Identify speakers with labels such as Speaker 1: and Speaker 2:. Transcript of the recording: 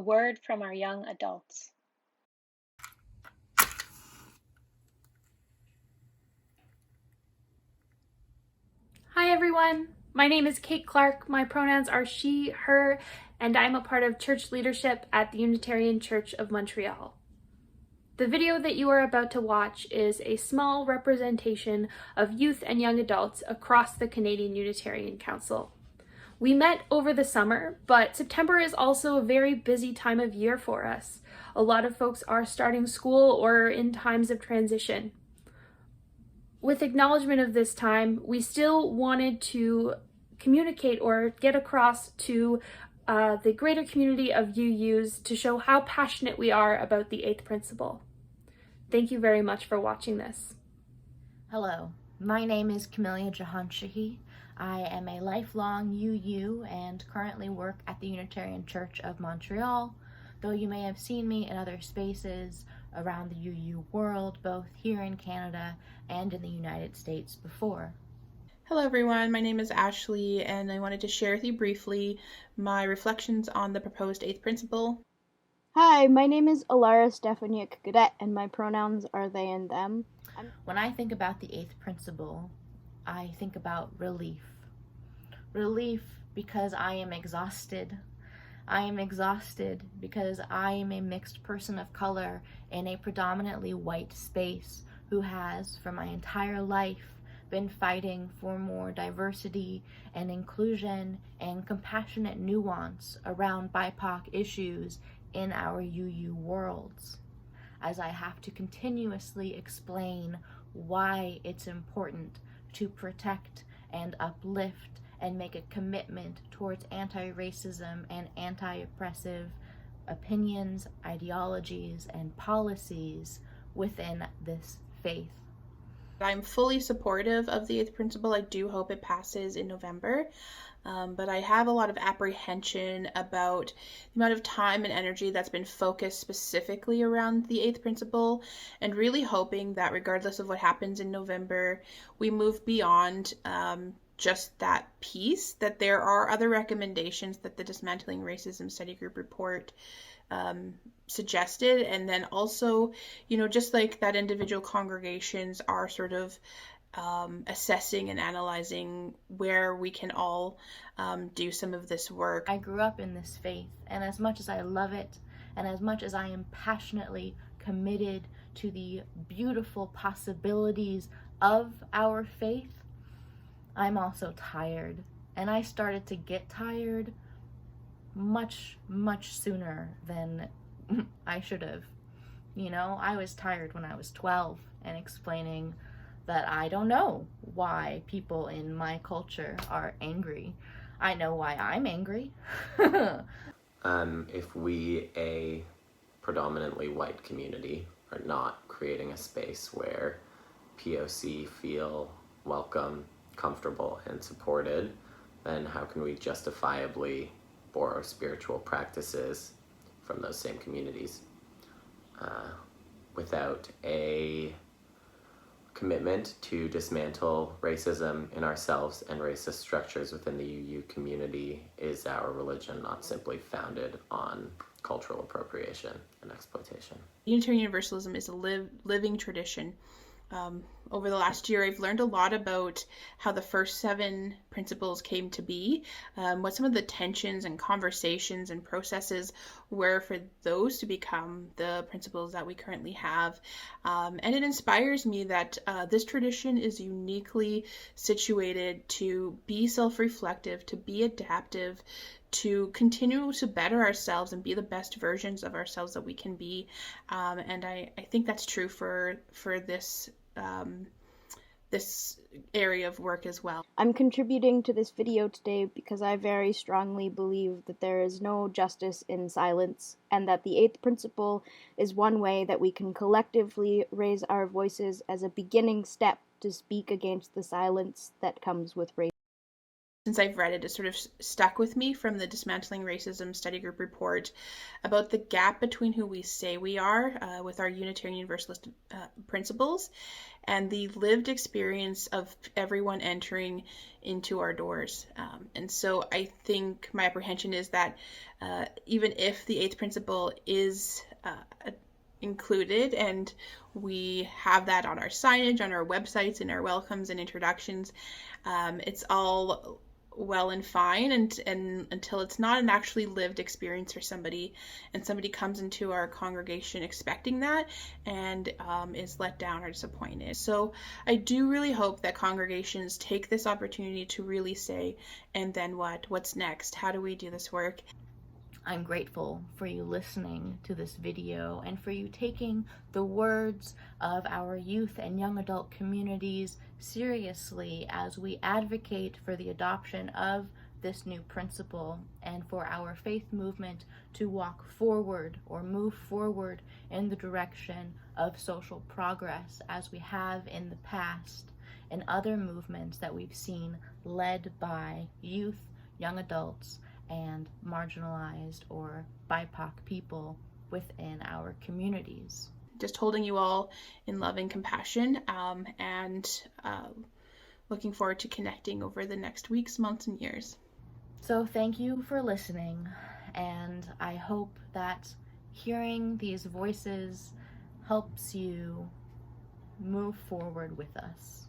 Speaker 1: word from our young adults.
Speaker 2: Hi everyone, my name is Kate Clark. My pronouns are she, her, and I'm a part of church leadership at the Unitarian Church of Montreal. The video that you are about to watch is a small representation of youth and young adults across the Canadian Unitarian Council. We met over the summer, but September is also a very busy time of year for us. A lot of folks are starting school or in times of transition. With acknowledgement of this time, we still wanted to communicate or get across to the greater community of UUs to show how passionate we are about the 8th principle. Thank you very much for watching this.
Speaker 3: Hello, my name is Camellia Jahanshahi. I am a lifelong UU and currently work at the Unitarian Church of Montreal, though you may have seen me in other spaces around the UU world, both here in Canada and in the United States before.
Speaker 4: Hello everyone, my name is Ashley and I wanted to share with you briefly my reflections on the proposed 8th principle.
Speaker 5: Hi, my name is Alara Stefaniak Cadet and my pronouns are they and them.
Speaker 3: When I think about the 8th principle, I think about relief. Relief because I am exhausted. I am exhausted because I am a mixed person of color in a predominantly white space who has, for my entire life, been fighting for more diversity and inclusion and compassionate nuance around BIPOC issues in our UU worlds, as I have to continuously explain why it's important to protect and uplift and make a commitment towards anti-racism and anti-oppressive opinions, ideologies, and policies within this faith.
Speaker 4: I'm fully supportive of the 8th principle. I do hope it passes in November. But I have a lot of apprehension about the amount of time and energy that's been focused specifically around the 8th principle, and really hoping that regardless of what happens in November, we move beyond just that piece, that there are other recommendations that the Dismantling Racism Study Group report suggested, and then also, just like that individual congregations are sort of assessing and analyzing where we can all do some of this work.
Speaker 3: I grew up in this faith, and as much as I love it, and as much as I am passionately committed to the beautiful possibilities of our faith, I'm also tired. And I started to get tired much, much sooner than I should have. I was tired when I was 12 and explaining that I don't know why people in my culture are angry. I know why I'm angry.
Speaker 6: If we, a predominantly white community, are not creating a space where POC feel welcome, comfortable, and supported, then how can we justifiably borrow spiritual practices from those same communities without a commitment to dismantle racism in ourselves and racist structures within the UU community? Is our religion not simply founded on cultural appropriation and exploitation?
Speaker 4: Unitarian Universalism is a living tradition. Over the last year, I've learned a lot about how the first 7 principles came to be, what some of the tensions and conversations and processes were for those to become the principles that we currently have. And it inspires me that this tradition is uniquely situated to be self-reflective, to be adaptive, to continue to better ourselves and be the best versions of ourselves that we can be. And I think that's true for this this area of work as well.
Speaker 5: I'm contributing to this video today because I very strongly believe that there is no justice in silence, and that the 8th principle is one way that we can collectively raise our voices as a beginning step to speak against the silence that comes with racism.
Speaker 4: since I've read it, it sort of stuck with me from the Dismantling Racism Study Group report about the gap between who we say we are with our Unitarian Universalist principles and the lived experience of everyone entering into our doors. And so I think my apprehension is that even if the eighth principle is included and we have that on our signage, on our websites, in our welcomes and introductions, it's all well and fine and until it's not an actually lived experience for somebody and somebody comes into our congregation expecting that and is let down or disappointed. So I do really hope that congregations take this opportunity to really say, and then what? What's next? How do we do this work?
Speaker 3: I'm grateful for you listening to this video and for you taking the words of our youth and young adult communities seriously as we advocate for the adoption of this new principle and for our faith movement to walk forward or move forward in the direction of social progress as we have in the past in other movements that we've seen led by youth, young adults, and marginalized or BIPOC people within our communities.
Speaker 4: Just holding you all in love and compassion, and looking forward to connecting over the next weeks, months, and years.
Speaker 3: So thank you for listening, and I hope that hearing these voices helps you move forward with us.